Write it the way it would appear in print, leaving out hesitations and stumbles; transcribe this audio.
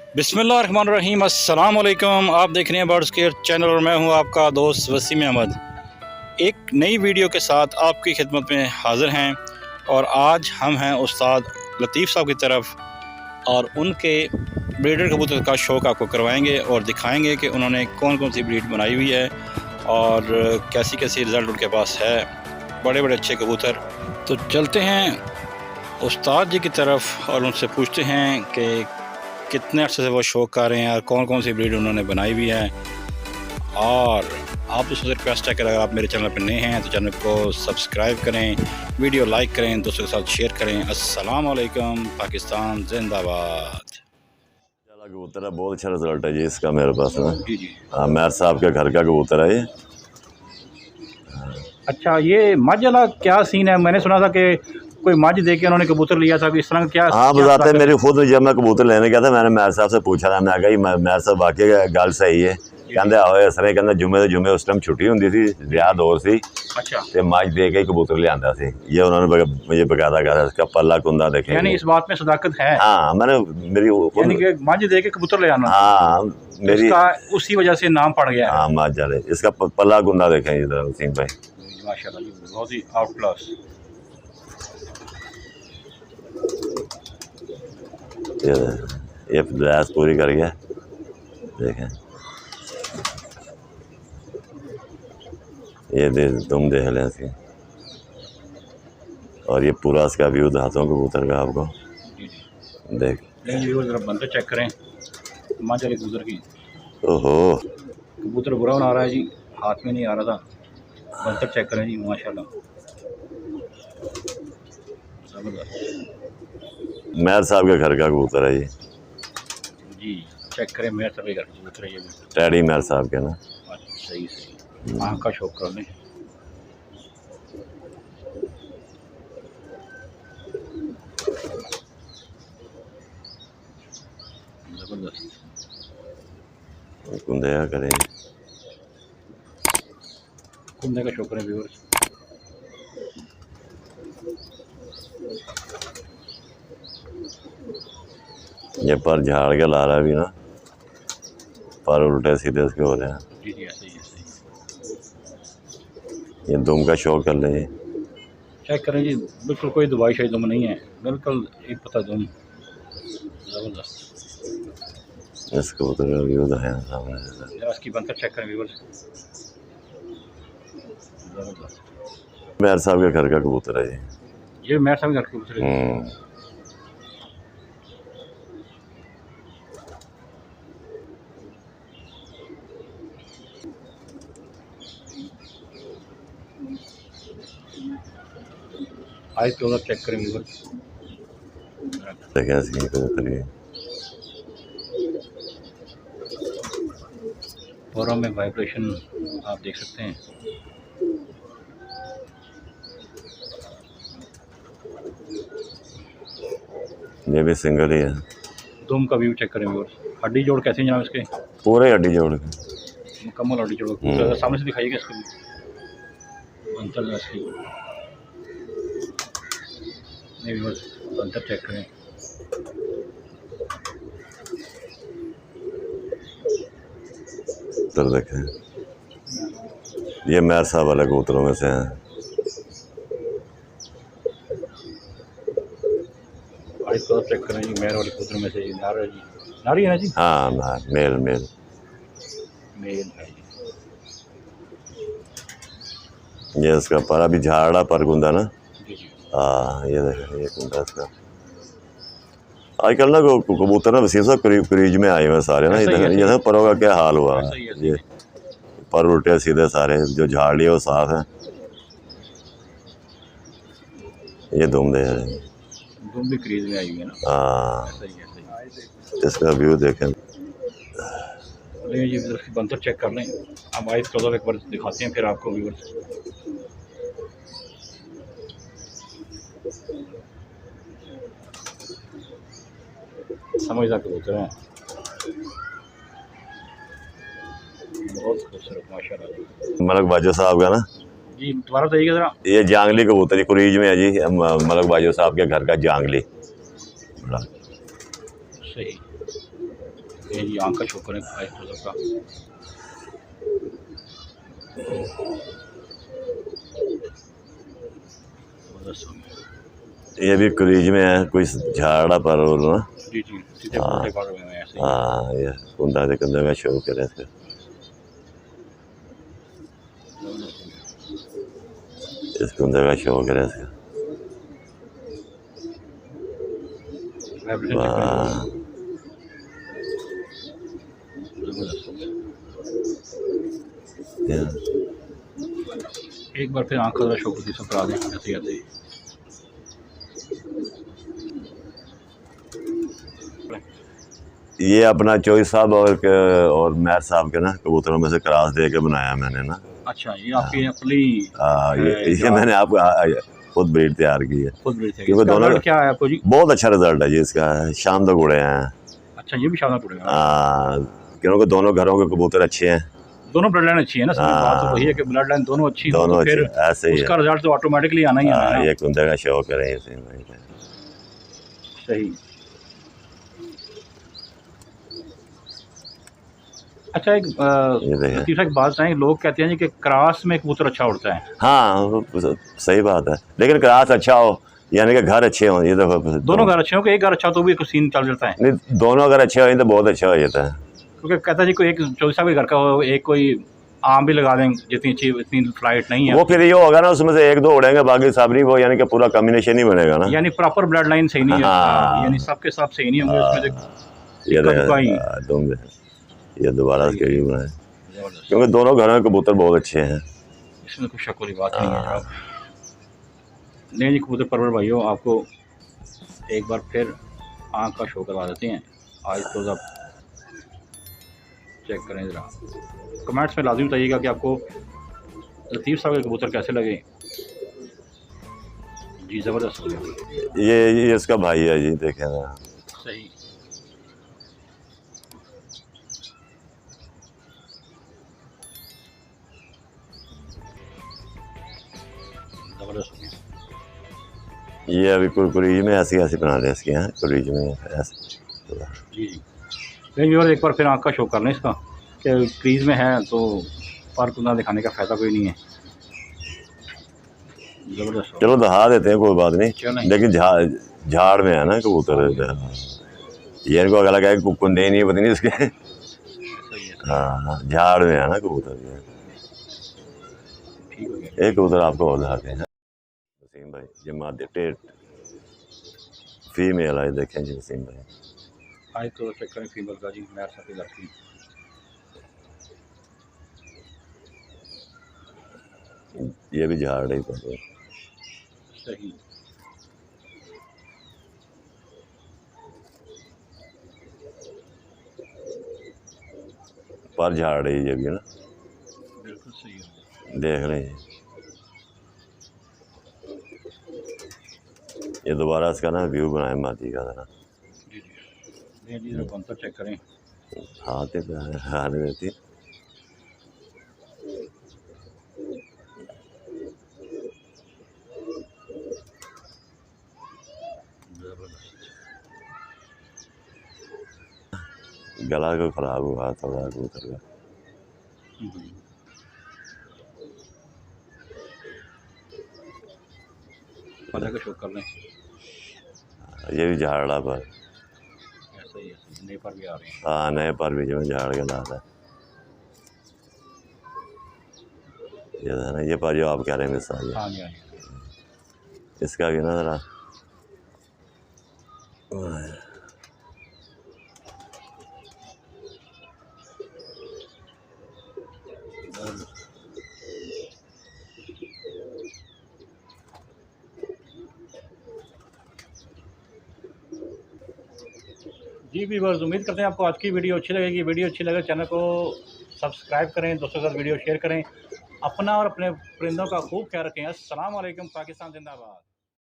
बिस्मिल्लाहिर्रहमानिर्रहीम, अस्सलाम वालेकुम। आप देख रहे हैं बर्ड्स केयर चैनल और मैं हूं आपका दोस्त वसीम अहमद। एक नई वीडियो के साथ आपकी खिदमत में हाज़िर हैं और आज हम हैं उस्ताद लतीफ़ साहब की तरफ और उनके ब्रीडर कबूतर का शौक़ आपको करवाएंगे और दिखाएंगे कि उन्होंने कौन कौन सी ब्रीड बनाई हुई है और कैसी कैसी रिज़ल्ट उनके पास है। बड़े बड़े अच्छे कबूतर। तो चलते हैं उस्ताद जी की तरफ और उनसे पूछते हैं कि कितने अर्से से वो शौक़ कर रहे हैं और कौन कौन सी ब्रीड उन्होंने बनाई हुई है। और आप दोस्तों से रिक्वेस्ट है कि अगर आप मेरे चैनल पर नए हैं तो चैनल को सब्सक्राइब करें, वीडियो लाइक करें, दोस्तों के साथ शेयर करें। अस्सलाम वालेकुम, पाकिस्तान जिंदाबाद। कबूतर है, बहुत अच्छा रिजल्ट है जी इसका मेरे पास ना। जी जी। हाँ, मैर साहब के घर का कबूतर है ये। अच्छा, ये मझ वाला क्या सीन है? मैंने सुना था कि कोई मझ दे के उन्होंने कबूतर लिया था, इस तरह क्या? हाँ, बताते मेरी खुद जब मैं कबूतर लेने गया था मैंने मैर साहब से पूछा था, मैं कही मैर साहब वाकई गल सही है। कहते आओ इस तरह कहते जुमे के जुमे उस टाइम छुट्टी होंगी थी, ब्याह दौर सी। अच्छा। तो मझ दे के ही कबूतर लिया सी। ये उन्होंने मुझे बकायदा कहा इसका पल्ला कुंदा देखे। यानी इस बात में सदाकत है। हाँ, मैंने मेरी यानी कि मझ दे के कबूतर ले आना। हाँ, मेरी उसी वजह से नाम पड़ गया। हाँ, मझ वाले इसका पल्ला कुंदा देखे वसीम भाई, माशाल्लाह जी, बहुत ही आउट क्लास। ये प्रयास पूरी कर गया, देखें ये तुम देख लें इसकी। और ये पूरा इसका व्यू दिखाता हूँ कबूतर का आपको। देख बंदर चेक करें माँ चले कबूतर की। ओहो, कबूतर बुरा बना रहा है जी, हाथ में नहीं आ रहा था। बंदर चेक करें जी, माशाल्लाह जबरदस्त। मैर साहब के घर का कबूतर है ये जी। चेक करें मैर साहब के घर का कबूतर है ये भी। टैडी मैर साहब के ना। सही सही, आँख का शौक कर लें। जबरदस्त। कुंदे करें, कुंदे का शौक करें व्यूअर्स। ये पर झाड़ के ला रहा है भी ना, पर उल्टे सीधे इसके हो रहे हैं। जी जी, ऐसे ही ऐसे ही। ये दुम का शौक कर ले। चेक करें जी, बिल्कुल कोई दवाई शायद दुम नहीं है, बिल्कुल एक पता दुम। जबरदस्त। इस कबूतर का व्यू है सामने से। इसकी बंतर चेक करें व्यूअर्स। जबरदस्त। मैर साहब के घर का कबूतर है ये मैर साहब के घर का कबूतर है। आई क्लोजर चेक करें व्यूअर्स। देखें इसकी कबूतर की फोरम में वाइब्रेशन आप देख सकते हैं। ये भी सिंगल ही है। दुम का व्यू चेक करें व्यूअर्स। हड्डी जोड़ कैसे हैं जनाब इसके? पूरे हड्डी जोड़ के मुकम्मल हड्डी जोड़। सामने से दिखाइएगा इसको भी अंतर इसकी। नहीं व्यूअर्स, अंतर चेक करें। तो देखें ये मैर साहब वाले कबूतरों में से हैं। तो चेक करें जी, मेर वाले कबूतर में से जी नार है जी। नारी है ना जी? हाँ, मेल मेल मेल है जी। ये इसका पर अभी झाड़ा पर गुंदा ना। जी जी। हाँ, ये देखें ये गुंदा इसका। आजकल ना कबूतर ना वसीम साहब क्रीज में आए हुए सारे ना। इधर परों का क्या हाल हुआ है, ये पर उल्टे सीधे सारे, जो झाड़ लिए वो साफ है। ये दुम दे रहे हैं, दुम भी क्रीज में आई हुई है ना। हाँ, सही है सही। इसका व्यू देखें। लेकिन ये इसकी बंतर चेक कर लें। हम आइस क्लोजर एक बार दिखाते हैं फिर आपको व्यूअर्स। समझदार कबूतर हैं, बहुत खूबसूरत माशाल्लाह। मलक बाजो साहब का ना जी, दोबारा बताइएगा ज़रा। ये जांगली कबूतर कुरीज में है जी, मलक बाजो साहब के घर का जांगली। सही। ये जी आँख का शो करें आई क्लोजअप का। ये भी क्रीज में है, कोई झाड़ा पर ना। जी जी सीधे उल्टे बाल हुए हैं ऐसे। हाँ ये कुंदा से कंधे का शो करे इसका। इस कुंदे का शो करे इसका। एक बार फिर आँख का शो करती सब करा दें ऐसे ऐसे। ये अपना चौधरी साहब और मैर साहब के ना कबूतरों में से क्रॉस दे के बनाया मैंने ना। अच्छा ये आपकी अपनी ये मैंने आपको खुद ब्रीड तैयार की है। खुद ब्रीड क्योंकि दोनों क्या है आपको जी? बहुत अच्छा रिजल्ट है जी इसका। शाम तक उड़े हैं। अच्छा ये भी शानदार उड़ेगा। क्योंकि दोनों घरों के कबूतर अच्छे हैं। दोनों ब्लड लाइन अच्छी है ना। बात तो वही है कि ब्लड लाइन दोनों अच्छी हो तो फिर ऐसे ही उसका रिजल्ट तो ऑटोमेटिकली आना ही है। ये कुंदे का शो करें सही। अच्छा एक तीसरा एक बात है, लोग कहते हैं कि क्रॉस में कबूतर अच्छा उड़ता है। हाँ सही बात है, लेकिन क्रॉस अच्छा हो यानी कि घर अच्छे हों। ये तो दोनों घर अच्छे हो कि एक घर अच्छा तो भी एक सीन चल जाता है। नहीं दोनों अगर अच्छे हो तो बहुत अच्छा हो जाता है। क्योंकि कहता है जी कोई एक चौधरी साहब के घर का हो, एक कोई आम भी लगा दें जितनी अच्छी इतनी फ्लाइट नहीं है वो फिर ये होगा ना उसमें से एक दो उड़ेंगे बाकी सब नहीं, वो यानी कि पूरा कॉम्बिनेशन ही बनेगा ना। यानी प्रॉपर ब्लड लाइन सही नहीं है, यानी सबके सब सही नहीं होंगे उसमें। ये दोबारा बनाए क्योंकि दोनों घरों के कबूतर बहुत अच्छे हैं, इसमें कुछ शक वाली बात नहीं है। नहीं जी कबूतर परवर भाइयों, आपको एक बार फिर आँख का शो करवा देते हैं। आज तो आप चेक करें ज़रा, कमेंट्स में लाजिम बताइएगा कि आपको लतीफ़ साहब के कबूतर कैसे लगे। जी ज़बरदस्त। ये इसका भाई है जी, देखें ना सही। ये अभी कुरीज में ऐसी बना रहे इसके यहाँ कुरीज में ऐसे। जी जी नहीं और एक बार फिर आँख का शो कर लें इसका कि क्रीज में है तो पर कुंदा दिखाने का फ़ायदा कोई नहीं है। ज़बरदस्त। चलो दिखा देते हैं कोई बात नहीं, लेकिन झाड़ में है ना कबूतर। ये इनको अगर लगा कुंदे नहीं पता नहीं इसके। हाँ झाड़ में है ना कबूतर। एक कबूतर आपको और दिखाते हैं वसीम भाई, ये मादे टेट फीमेल है, देखें जी वसीम भाई। आज तो चेक करें फीमेल का जी, मैर साथ लड़की। ये भी झाड़ ही पर सही। पर झाड़ रही है भी ना, बिल्कुल सही है। देख रहे हैं ये दोबारा इसका ना व्यू बनाए मादी का ना। जी जी जी तो चेक करें। हाथ हारने देती गला को खराब हुआ थोड़ा कबूतर का। पता का शो कर लें। ये भी झाड़ा पर ऐसा ही है, नए पर भी आ रहे हैं। हाँ नए पर भी जो झाड़ के ला है ये है ना। ये पर जो आप कह रहे हैं मिसाल, हाँ जी हाँ जी। इसका भी ना ज़रा जी व्यूअर्स, उम्मीद करते हैं आपको आज की वीडियो अच्छी लगेगी। वीडियो अच्छी लगे चैनल को सब्सक्राइब करें, दोस्तों के साथ वीडियो शेयर करें। अपना और अपने परिंदों का खूब ख्याल रखें। अस्सलाम वालेकुम। पाकिस्तान जिंदाबाद।